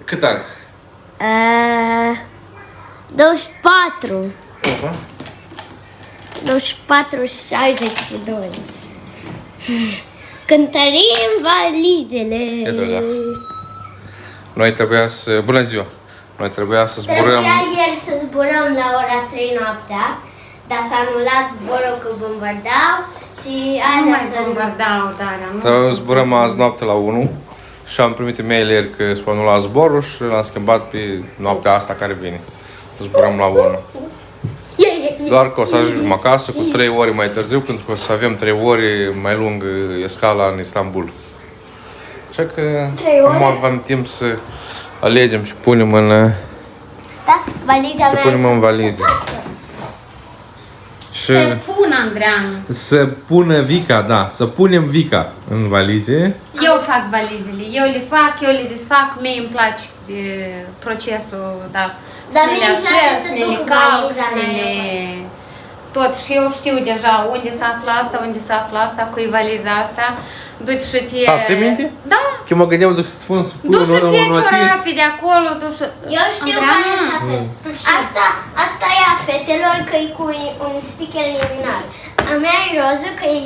Cât are? 24. Opa. 24, 62. Cântărim valizele. E drăga. Noi trebuia să... Bună ziua! Noi trebuia să zburăm... Trebuia ieri să zburăm la ora 3 noaptea, dar s-a anulat zborul cu bombardau și Nu mai să... bombardau, Daria. Să zburăm azi noapte la 1 și am primit e-mail ieri că s-a anulat zborul și l-am schimbat pe noaptea asta care vine. Zburăm la 1. Doar că o să ajungem acasă cu 3 ore mai târziu, pentru că o să avem 3 ore mai lung escala în Istanbul. Așa că nu avem timp să alegem și punem în... Da? Valiza să mea. punem în valize. Și Să pună, Andreanu. să pună Vica, da, să punem Vica în valize. Eu fac valizele, eu le fac, eu le desfac, mie îmi place procesul, da. Dar Să mie le îmi place așez, să să le duc calc, valiza să mea. le... Tot, și eu știu deja unde se află asta, unde se află asta, cu valiza asta. Du-ți și ție... Da, ți-ai minte? Da. Că mă gândeam să-ți spun să pui Du-și ție un ciorapii de acolo, du-și... Eu știu care Andreanu? s-a fet. Asta e a fetelor, că e cu un sticker luminar. A mea e roză, că e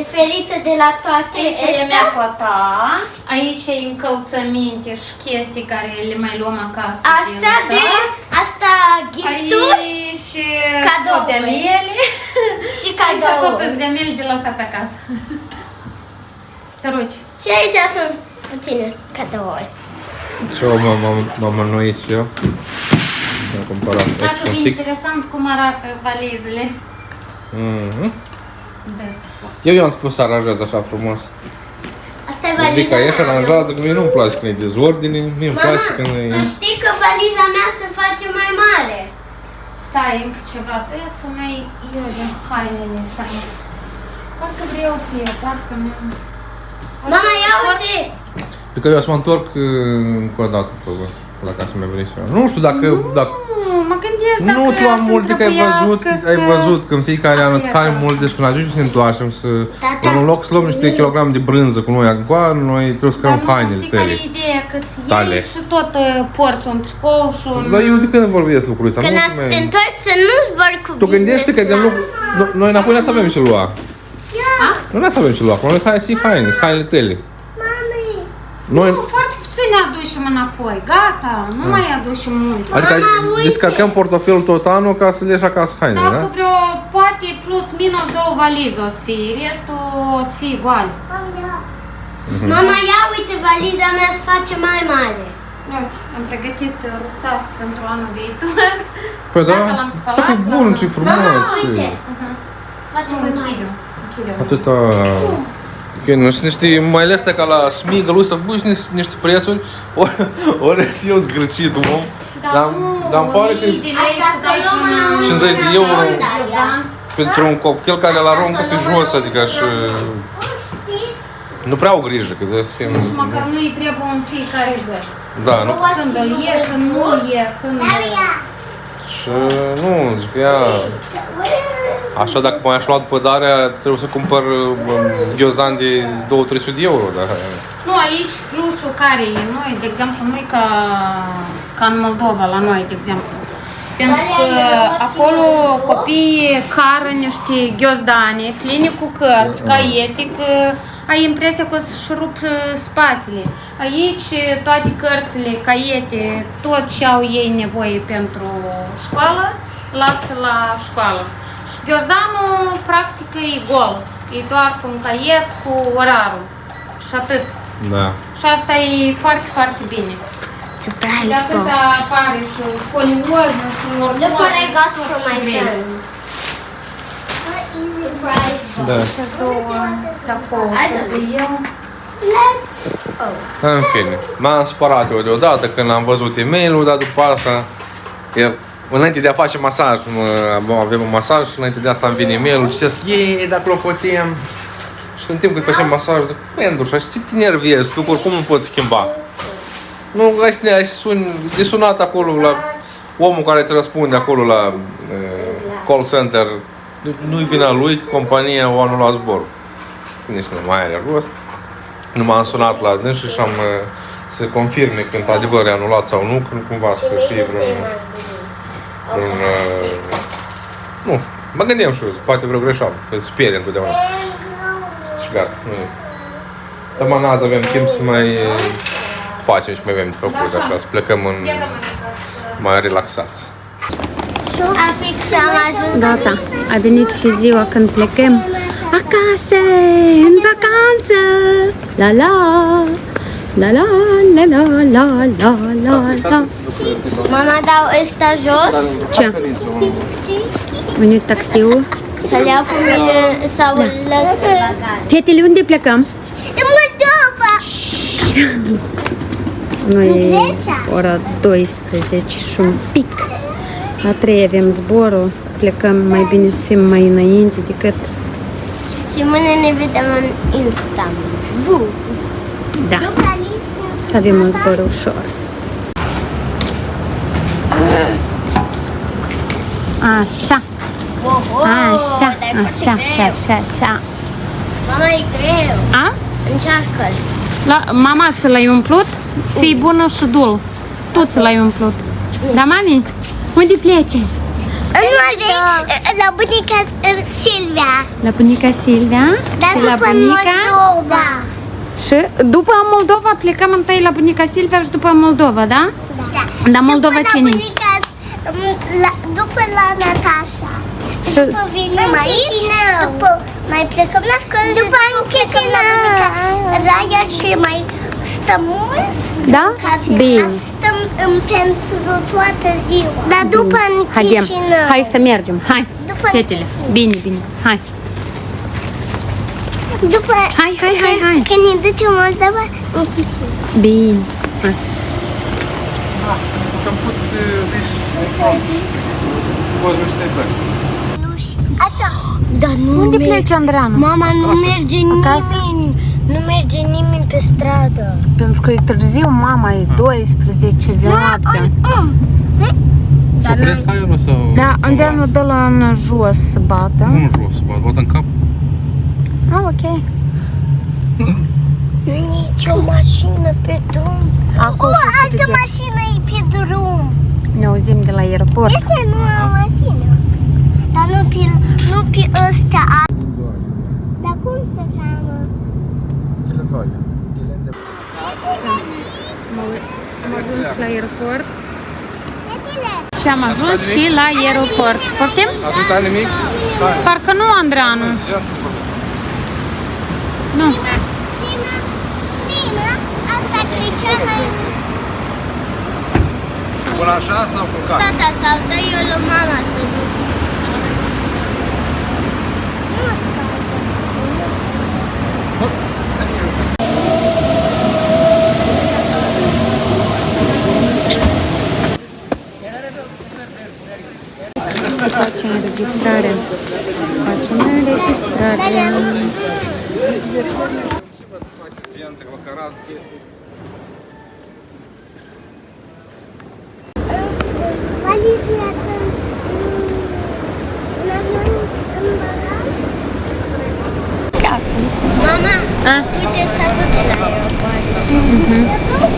diferită de la toate Aici e astea. mea cu a ta, aici e încălțăminte și chestii care le mai luăm acasă. Asta gifturi Aici Cadouri. tot de miele. și Aici tot cadouri. de miele de lăsat pe acasă. Te rogi. Și aici sunt puține cadouri. Și eu m-am înnoit și eu. Am cumpărat Dacă Action e 6. interesant cum arată valizele. Eu i-am spus să aranjez așa frumos. Asta e valiza Vica mea. ieși, aranjează, că mie nu-mi place când e dezordine, mie îmi place când e... Tu știi că valiza mea se face mai mare. Stai încă ceva, trebuie să mai eu din hainele astea. Parcă vreau să iau, parcă nu... Mama, ia uite! Pe că eu o să mă întorc încă o dată la casă mai vrei și eu. Nu știu dacă... Nu, mă gândesc dacă Nu ți luam să multe, că ai văzut că în fiecare an îți cari Iată. mult, deci când ajungi să ne întoarcem să... Tata. În loc să luăm niște kilograme de brânză cu noi acum, noi trebuie să cărăm hainele știi care tale. e ideea? Că-ți Tale. iei și tot porți un tricou și un... Dar eu de când vorbesc lucrul ăsta? Când Nu să mai- te întorci să nu-ți vor cu Tu gândește că de business lucru... Noi înapoi nu să avem ce lua. Nu ne să avem ce lua, acum noi hai să haine, sunt hainele tale. Noi... Nu, foarte puțin ne aducem înapoi, gata, nu mai aducem mult. Adică Mama, uite. descărcăm portofelul tot anul ca să le ieși acasă haine, Dacă da? vreo, poate plus minus 2 valize o să fie, restul o să fie goale. Mama, ia uite, valiza mea se face mai mare. Uite, am pregătit rucsac pentru anul viitor. Păi da, Gata, l-am spălat, dacă e bun, l-am- ce frumos. Mama, uite, se face mai mare. Închide-o. Atâta... Ok, nu sunt niște, mai ales ca la Smiggle ăsta, băi, sunt niște prețuri, ori eu zgârcit, om. Dar îmi pare că 1000 de lei Asta să să dai luăm până... în 50 de euro. Da. Pentru un copil care îl aruncă pe jos, adică și... Nu prea au grijă, că trebuie să fim... Și măcar nu îi trebuie în fiecare zi. Da, nu? Când îl e, când nu e, când... Și nu, zic că ea... Așa, dacă mai aș lua după darea, trebuie să cumpăr ghiozdan de 200-300 de euro, dar... Nu, aici plusul care e, noi, de exemplu, nu e ca în Moldova, la noi, de exemplu. Pentru că acolo copiii cară niște ghiozdane pline cu cărți, caiete, că ai impresia că își rup spatele. Aici toate cărțile, caiete, tot ce au ei nevoie pentru școală, lasă la școală. Și ghiozdanul practic e gol, e doar cu un caiet cu orarul și atât. Da. Și asta e foarte, foarte bine. Surprise De atâta box. apare și scolioză și lordoză. Look what I got tot from ce my vrei. friend. Surprise box. Da. Și două sacouri Hai, da. de eu. Let's În fine, m-am supărat eu deodată când am văzut e-mail-ul, dar după asta, înainte de a face masaj, avem un masaj și înainte de asta îmi vine e-mail-ul, citesc, dacă o putem. Și în timp cât facem masaj, zic, Mendușa, și ce te nerviezi, tu oricum nu poți schimba. Nu, ai suni, de sunat acolo la omul care îți răspunde acolo la call center, nu-i vina lui, că compania o anulat zborul. Zic, nici nu mai are rost. Nu m-am sunat la dâns și am să confirme că într-adevăr e anulat sau nu, că nu cumva să fie vreun nu știu, mă gândeam și eu, poate vreo greșeală, că se sperie întotdeauna. Și gata, nu e. Dar mă, azi avem timp să mai facem și mai avem de făcut, așa, să plecăm mai relaxați. Gata, a venit și ziua când plecăm acasă, în vacanță. La la, la la, la la, la la, la la. Mama, dau ăsta jos? Ce? Unde taxiul? Să-l iau cu mine sau îl lăs pe bagaj? Fetele, unde plecăm? În Moldova! Noi ora 12 și un pic. La 3 avem zborul. Plecăm, mai bine să fim mai înainte decât... Și mâine ne vedem în Istanbul. Da, să avem un zbor ușor. Așa, așa, așa, așa, așa. Mama, e greu. A? Încearcă-l. Mama ți l-ai umplut? Fii bună și dul. Tu ți l-ai umplut. Da, mami? Unde plece? La bunica Silvia. La bunica Silvia? Dar și la după bunica? Moldova. Și după Moldova plecăm întâi la bunica Silvia și după Moldova, da? Da. Dar Moldova După cine? După la Natasha. Și- După venim aici, după mai plecăm la școală după plecăm la bunica Raia și mai stăm mult. Da? Ca Bine. stăm pentru toată ziua. Dar după în Haidem. Chișinău. Hai să mergem. Hai. După- Fetele. Bine, bine. Hai. După Hai, hai, hai, hai. când ne ducem în Moldova, în Chișinău. Bine. Hai. Așa. Dar nu Unde pleci, Andreanu? Mama, nu merge Acasă? nimeni. Nu merge nimeni pe stradă. Pentru că e târziu, mama, e 12 de noaptea. Să opresc aerul sau... Da, sau Andreanu las? dă la în jos să bată. Nu jos, bat în cap. Ah, ok. Nici o mașină pe drum. Acolo O, să altă fie. mașină e pe drum. Ne auzim de la aeroport. Este nu o mașină. Dar nu pe ăstea. Dar cum se cheamă? Am ajuns la aeroport. Fetele. Și am ajuns și la aeroport. Poftim? Atâta nimic? Parcă nu, Andreanu. Nu. Prima, asta cred mai Până așa sau cu cap? tata sau dă eu lui mama să duc. Facem înregistrare. Facem înregistrare. Valizele sunt în bagaj. Mama, A? uite statul de la aeroport.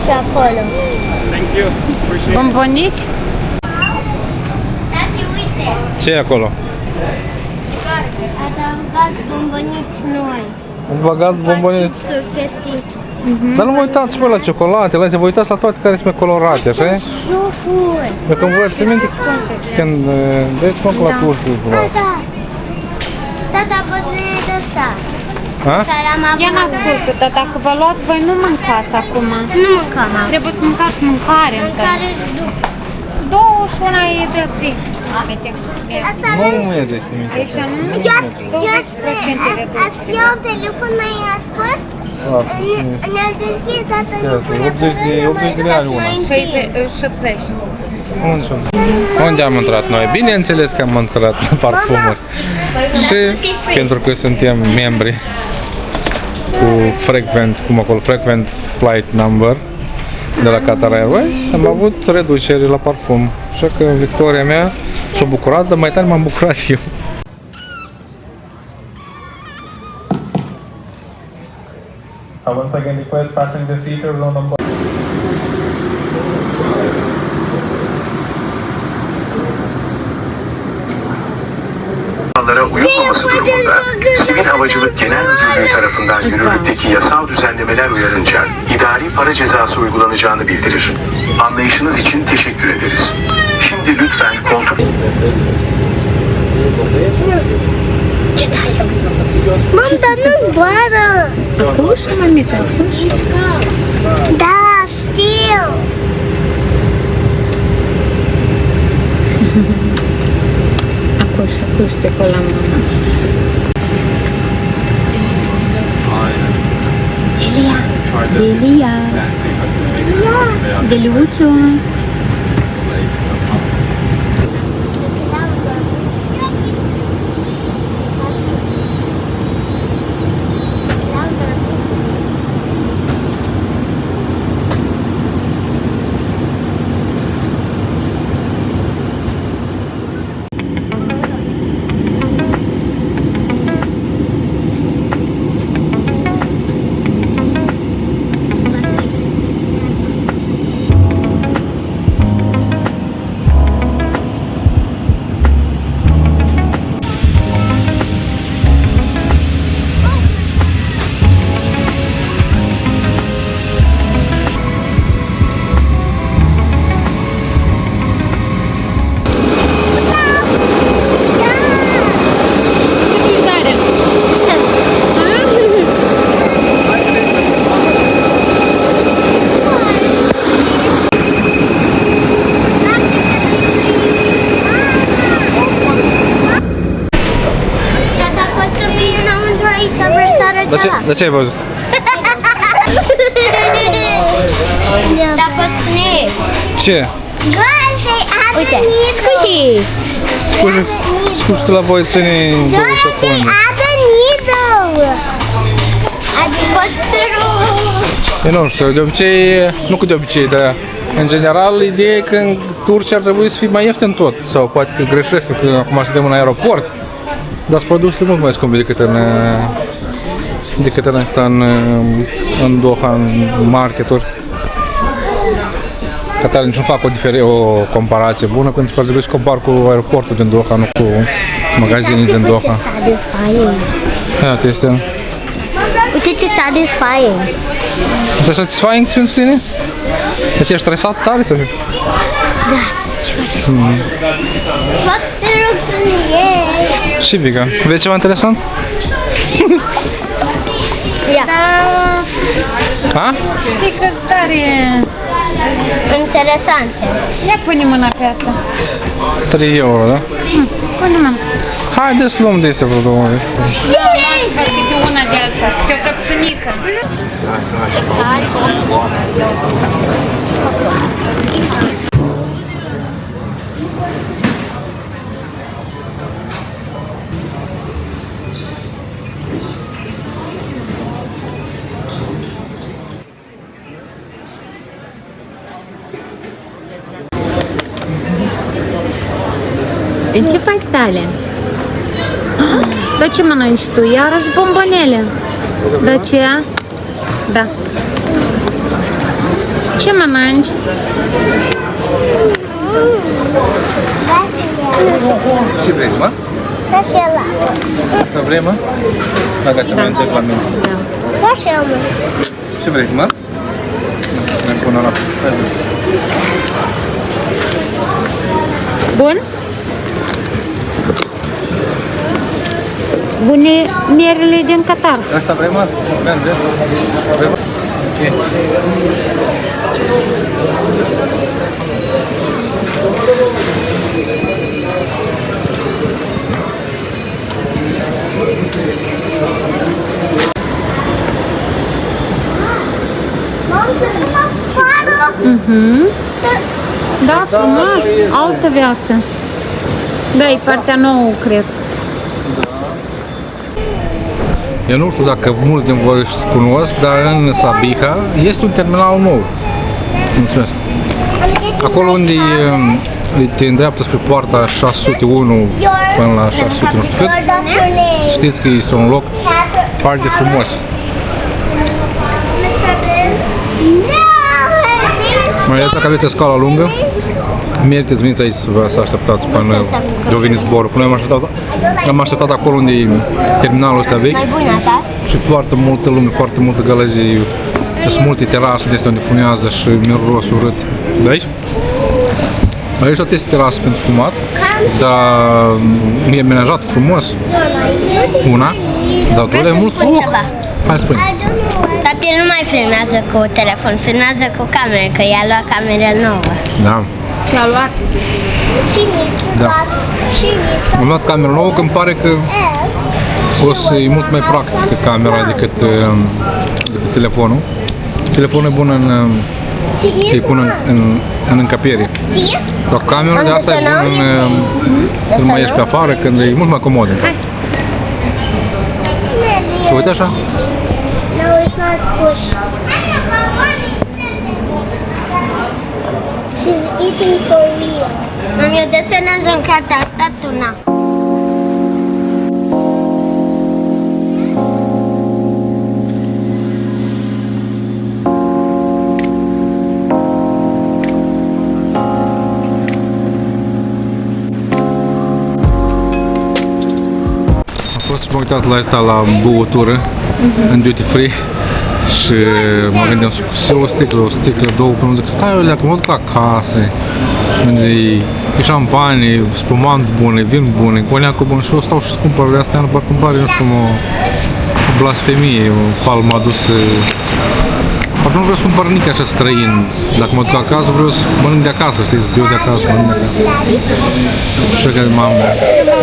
Și acolo. Bombonici? Tati, uite. Ce e acolo? Adăugat bombonici noi. Am băgat bombone. Chipsuri, chestii. Dar nu vă uitați voi la ciocolate, la vă uitați la toate care sunt colorate, așa e? Jocuri. Dacă vă ți minte când... Deci mă la cursul. Tata. Tata, văzut de asta. Ha? Care am avut. Ia n-ascultă, dar dacă vă luați, voi nu mâncați acum. Nu mâncăm. Trebuie să mâncați mâncare încă. Mâncare după. 21 e de fric. Uite, Asta Nu avem. mă iedeți nimic. aici nu? Eu 20% reducere. ați iau telefon mai sport? Ne-am deschis, tata, nu pune 80 de lei una. 70. Unde am intrat noi? Bineînțeles că am intrat la parfumuri. Și pentru că suntem membri cu Frequent, cum acolo, Frequent Flight Number de la Qatar Airways, am avut reduceri la parfum. Așa că Victoria mea s-a bucurat, dar mai tare m-am bucurat eu. Once again, request passing the seaters on the kurallara uyulmaması durumunda Sivil Havacılık Genel Müdürlüğü tarafından yürürlükteki yasal düzenlemeler uyarınca idari para cezası uygulanacağını bildirir. Anlayışınız için teşekkür ederiz. Şimdi lütfen koltuk... Мам, да ну збара. Кушай, мамика, кушай. Да, știu. Кушай, кушай acolo la mama. Delia. Deliuțu. Tata, poți să vii înăuntru aici, vreo De ce ai văzut? Da, poți să ne iei. Ce? Uite, scuși. Scuși la voi ține 2 secunde. Poți să te rog. Eu nu știu, de obicei, nu cu de obicei, dar în general ideea e că în Turcia ar trebui să fie mai ieftin tot. Sau poate că greșesc, că acum suntem în aeroport, dar sunt produsele mult mai scumpe decât în asta, în Doha, în marketuri. Ca tare nici nu fac o comparație bună, pentru că ar trebui să compar cu aeroportul din Doha, nu cu magazinii din Doha. Iată, este... Uite ce satisfying. Este satisfying pentru tine? Deci ești stresat tare sau? Da. Poți să te rog să ne iei. Și Vica, vezi ceva interesant? Ia. Ha? Știi că tare Interesant. Ia pune mâna pe asta. 3 euro, da? Pune mâna. Haideți să luăm de astea vreo 2 ori. Câte una de asta, pe o căpșunică. Ce faci, Tale? Dar ce mănânci tu? Iarăși bombonele? De ce? Da. Ce mănânci? Și vrei, mă? Da și ăla. Asta vrei, mă? Dacă ce mai încep la mine. Da și ăla. Ce vrei, mă? Merg până la... Bun? Bune mierele din Qatar. Asta vrei, mă? Vrei, vrei, mă? Ok. Da, frumos. Altă viață. Da, e partea nouă, cred. Eu nu știu dacă mulți din voi cunosc, dar în Sabiha este un terminal nou. Mulțumesc. Acolo unde te îndreaptă spre poarta 601 până la 600, nu știu cât. Știți că este un loc foarte frumos. Mai ales dacă aveți o scală lungă, Merită să veniți aici să așteptați până vine zborul. Până am așteptat acolo unde e terminalul ăsta vechi. Mai bun așa? Și foarte multă lume, foarte multă gălăgie. Sunt multe terase de astea unde fumează și miros urât. De aici? Aici toate este terase pentru fumat, dar e amenajat frumos. Una, dar Vreau doar e să mult spun loc. ceva. Hai spune. Dar el nu mai filmează cu telefon, filmează cu cameră, că i-a luat camera nouă. Da. Și a luat. Da. Am luat camera nouă, că îmi pare că o să e mult mai practică camera decât telefonul. Telefonul e bun e bun în încăpere. Dar camera de asta e bun când mai ieși pe afară, când e mult mai comodă. Și uite așa. No, it's not squish. She's eating for real. Mami, eu desenează în cartea asta, tu na. Am fost și m-am uitat la asta, la băutură, în duty free. Și mă gândeam să o sticlă, două, până zic, stai o leacă, mă duc acasă, unde e șampanie, spumant bun, vin bun, cu o leacă bun și eu stau și cumpăr de astea, parcă îmi pare, nu știu, o blasfemie, o palmă adusă. Parcă nu vreau să cumpăr nici așa străin, dacă mă duc acasă, vreau să mănânc de acasă, știi, să beau de acasă, mănânc de acasă. Și că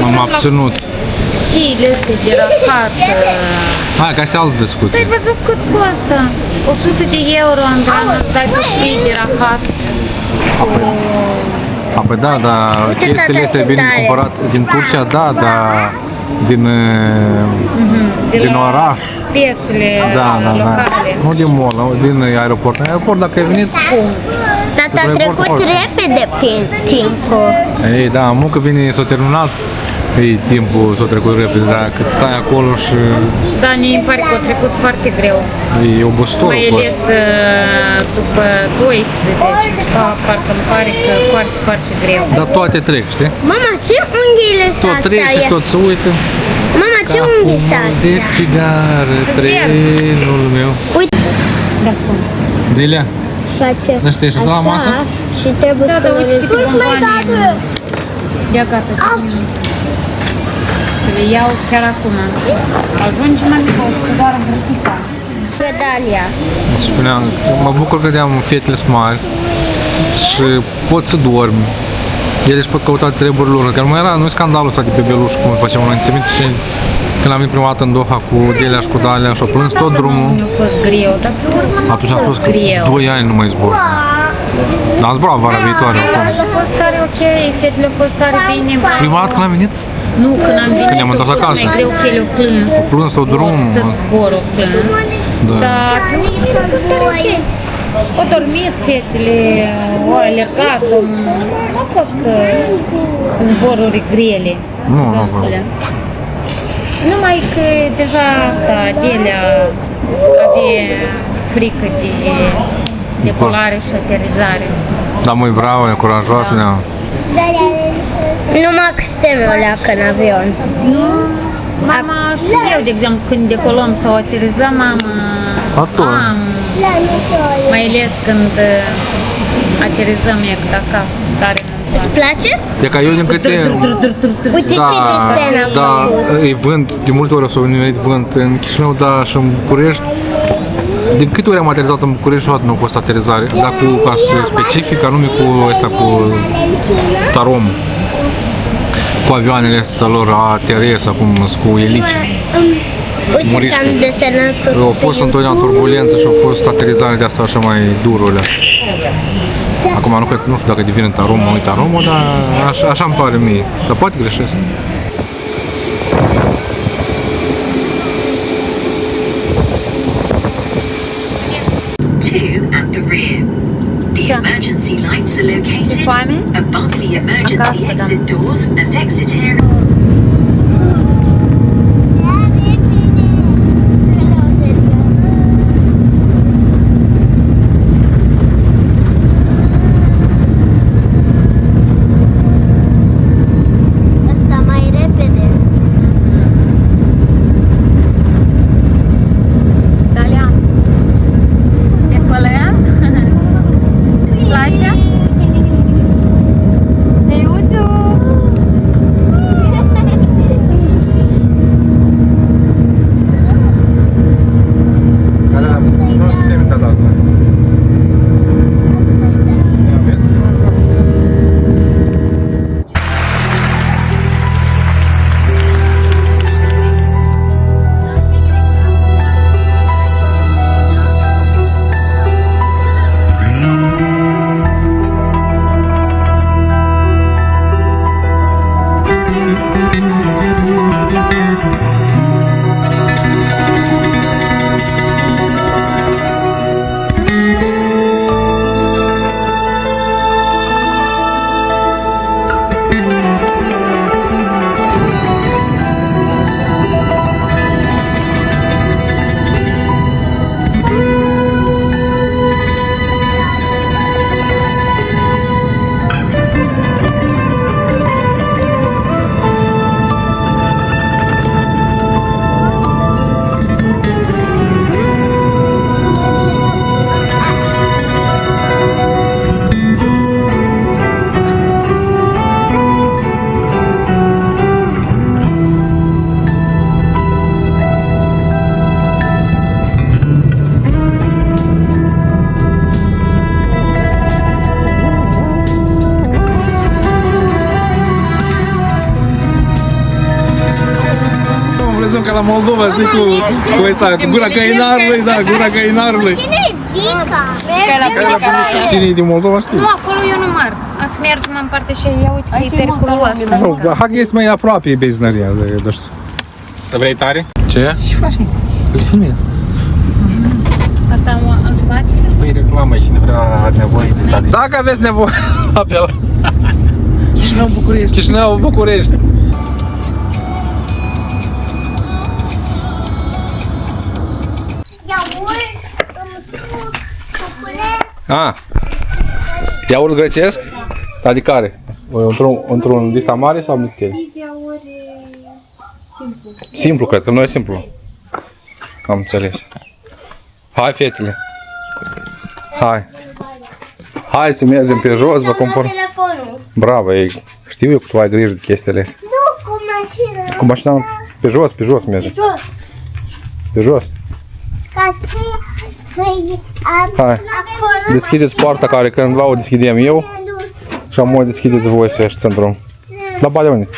m-am abținut. Cheile astea de rahat. Hai, că astea altă discuție. Ai văzut cât costă? 100 de euro, Andreea, dai pe chei de rahat. Păi da, dar chestiile astea bine cumpărat din Turcia, da, dar din oraș. Piețele locale. Nu din mall, din aeroport. Aeroport, dacă ai venit... Dar a trecut repede pe timpul. Ei, da, muncă vine, s-a terminat. Ei, timpul s-a trecut repede, dar cât stai acolo și... Da, mi pare că a trecut foarte greu. E obositor Mai a fost. ales după 12, parcă îmi pare că foarte, foarte greu. Dar toate trec, știi? Mama, ce unghiile sunt Tot trec și tot se uită. Mama, ce unghii sunt De astea? țigară, trenul meu. Uite, Delia, îți face Dar știi, ești la masă? și trebuie să uite câte bomboane. Ia gata. Să le iau chiar acum. Ajungi mai mult, doar îmbrățica. Dalia. spuneam, mă bucur că am fetele mari și pot să dormi. Ele își pot căuta treburile lor, că nu mai era, nu e scandalul ăsta de bebeluș cum îl făceam înainte. Țin și când am venit prima dată în Doha cu Delia și cu Dalia și-o plâns tot drumul. Nu a fost greu, dar pe urmă Atunci am spus că greu. 2 ani nu mai zbor. Dar am zburat vara viitoare oricum. A fost tare ok, fetele au fost tare bine. Prima dată când am venit, Nu, când am venit, Când ne-am întors acasă. mai greu că ele au plâns. au plâns tot drumul. Tot zborul au plâns. Da. Dar pe urmă a fost tare ok. Au dormit fetele, au alergat, nu au fost zboruri grele. Nu, nu, dânsele. Numai că deja asta, Delia avea frică de decolare și aterizare. Dar măi bravo, e curajoasă, da. Numai că suntem o leacă în avion. Mama și eu, de exemplu, când decolăm sau aterizăm, mama Atunci. am, mai ales când aterizăm ect acasă, tare mult. Îți place? E ca eu din câte... Uite ce desen am da, făcut. e vânt, de multe ori s-au nimerit vânt în Chișinău, dar și în București. De câte ori am aterizat în București, niciodată nu a fost aterizare, dar cu caz specific, anume cu ăsta, cu Tarom. Cu avioanele astea lor ATRS, acum sunt cu elici. Uite Muriște. ce am desenat tot. Au fost întotdeauna turbulență și au fost aterizare de asta așa mai durule. Acum nu cred, nu știu dacă devine Tarom, nu Tarom, dar așa îmi pare mie. Dar poate greșesc. Two at the rear. The Sure. emergency lights are located Requirement? above the emergency Acasă, da. exit doors and exit area. la Moldova, știi, cu ăsta, cu gura căinarului, da, gura căinarului. Cine e Vica? Cine e din Moldova, știi? Nu, acolo eu nu mărg. Am să mergem în partea și ia uite că e periculos. Nu, hai că este mai aproape benzinăria, de știu. Vrei tare? Ce? Ce faci? Îl filmez. Asta am să bate? Păi reclamă, cine vrea are nevoie de taxi. Dacă aveți nevoie, apela. Chișinău, București. Chișinău, București. Iaurt, suc, cupule. Iaurt grecesc? Adică care? Într-un lista mare sau mic? Simplu, cred că nu e simplu. Am înțeles. Hai, fetele. Hai să mergem pe jos, vă cumpăr. Telefonul. Bravo, știu eu că tu ai grijă de chestiile astea. Nu, cu mașina. Cu mașina pe jos mergem. Jos. Pe jos. Ca să Hai. Deschideți poarta care cândva o deschidem eu și amoi deschideți voi să ieșiți în drum. La bade unde?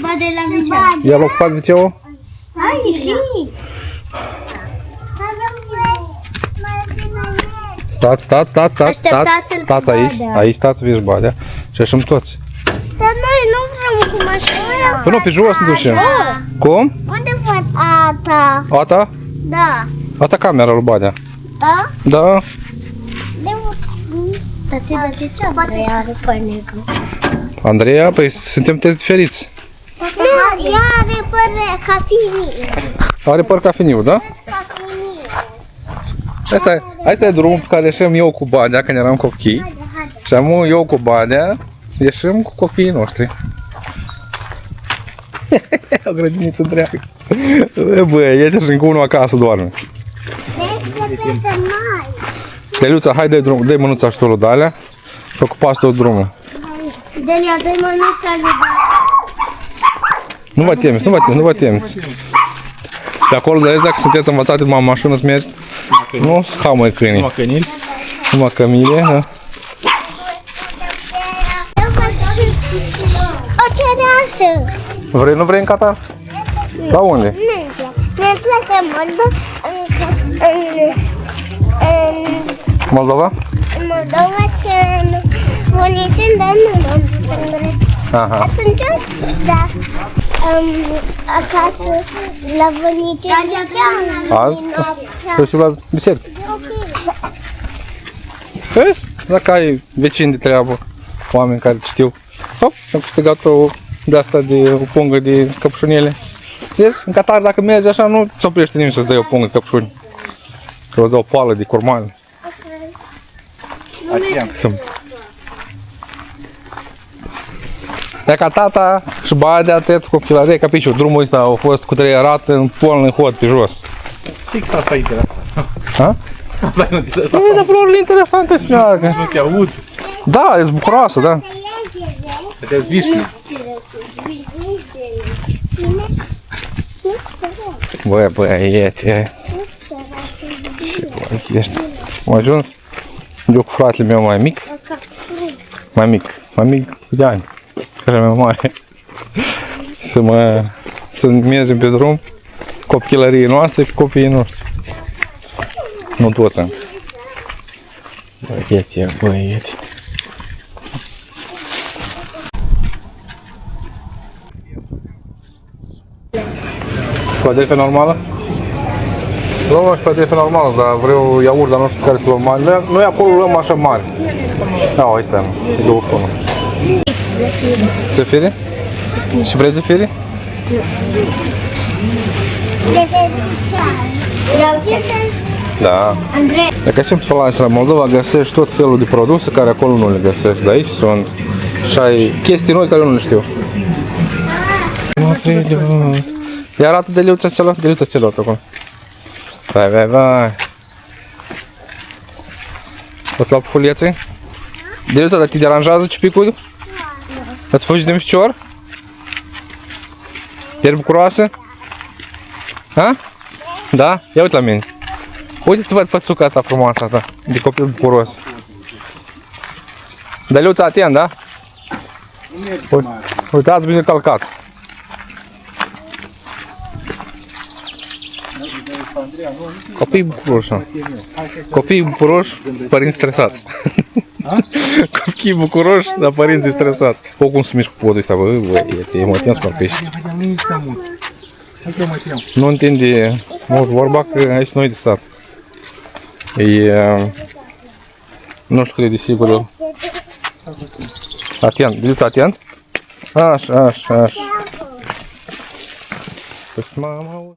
Bade la vicea. I-a ocupat viceu? Hai, ieși. Stați aici, aici stați, vezi badea și ieșim toți. Dar noi nu vrem cu mașina. Păi nu, pe jos ne ducem. Cum? Unde văd ata? Ata? Da. Asta camera lui Badea. Da? Da. Dar de ce Andrei are păr negru? Andreea, păi suntem test diferiți. Nu, ea are păr ca finii. Are păr ca finiu, da? Ca finii. Asta e drumul pe care ieșim eu cu Badea când eram copii. Și amu eu cu Badea ieșim cu copiii noștri. O grădiniță întreagă. Băi, iete și încă unul acasă doarme. Vezi că pe mai. Deliuța, hai dă-i mânuța și tu lui Dalea și ocupați tot drumul. Delia, dă-i mânuța lui Nu vă temeți. Și acolo, de dacă sunteți învățate numai în mașină să mergeți, nu hamăi câinii. Numai cănili. Numai cămile, da? O cereașă. Vrei, nu vrei în Qatar? La unde? Mi-e place Moldova? în Moldova și în Buniceni, dar nu am pus în Grecia. Aha. Ajungem? Da. Acasă, la Buniceni. Azi? Să și la biserică. Vezi? Dacă ai vecini de treabă, oameni care știu. Hop, am câștigat o de-asta de o pungă de căpșunele. Vezi? În Qatar dacă mergi așa nu se oprește nimeni să-ți dai o pungă de căpșuni. Că o dau o pală de curmani. Dacă tata și Badea tăiat copilărie ca piciu, drumul ăsta a fost cu trei arată în poln în hod pe jos. Fix asta e interesant. Ha? Asta e interesant. E, dar până interesantă să meargă. Nu te aud. Da, e bucuroasă, da. Îți vișne. Băiete. Ce băi ești? Am ajuns eu cu fratele meu mai mic. Mai mic de ani. Care mai mare. Să mergem pe drum copilăriei noastre și copiii noștri. Nu toți încă. Băiete. Spaderife normală? Luăm spaderife normală, dar vreau iaurt, dar nu știu care să luăm mari. Noi acolo luăm așa mari. Da, ăsta e 21. Zefiri? Și vrei zefiri? Da. Dacă și pe la Moldova găsești tot felul de produse care acolo nu le găsești. De aici sunt și ai chestii noi care nu le știu. Ia arată Deliuța celor acolo. Vai. Poți lua pe foliețe? Deliuța, dar te deranjează cipicul? Îți fugi din picior? Ești bucuroasă? Ha? Da? Ia uite la mine. Uite să văd fățuca asta frumoasă ta, de copil bucuros. Deliuța, atent, da? Uitați bine călcați. Copii bucuroși, mă. Copii bucuroși, părinți stresați. Copii bucuroși, dar părinții stresați. O, cum se mișcă podul ăsta, bă, e mă tins pe pești. Nu întinde mult vorba că aici nu e de stat. E... Nu știu cât e de sigur. Atent, du-te atent. Așa. Păi mama...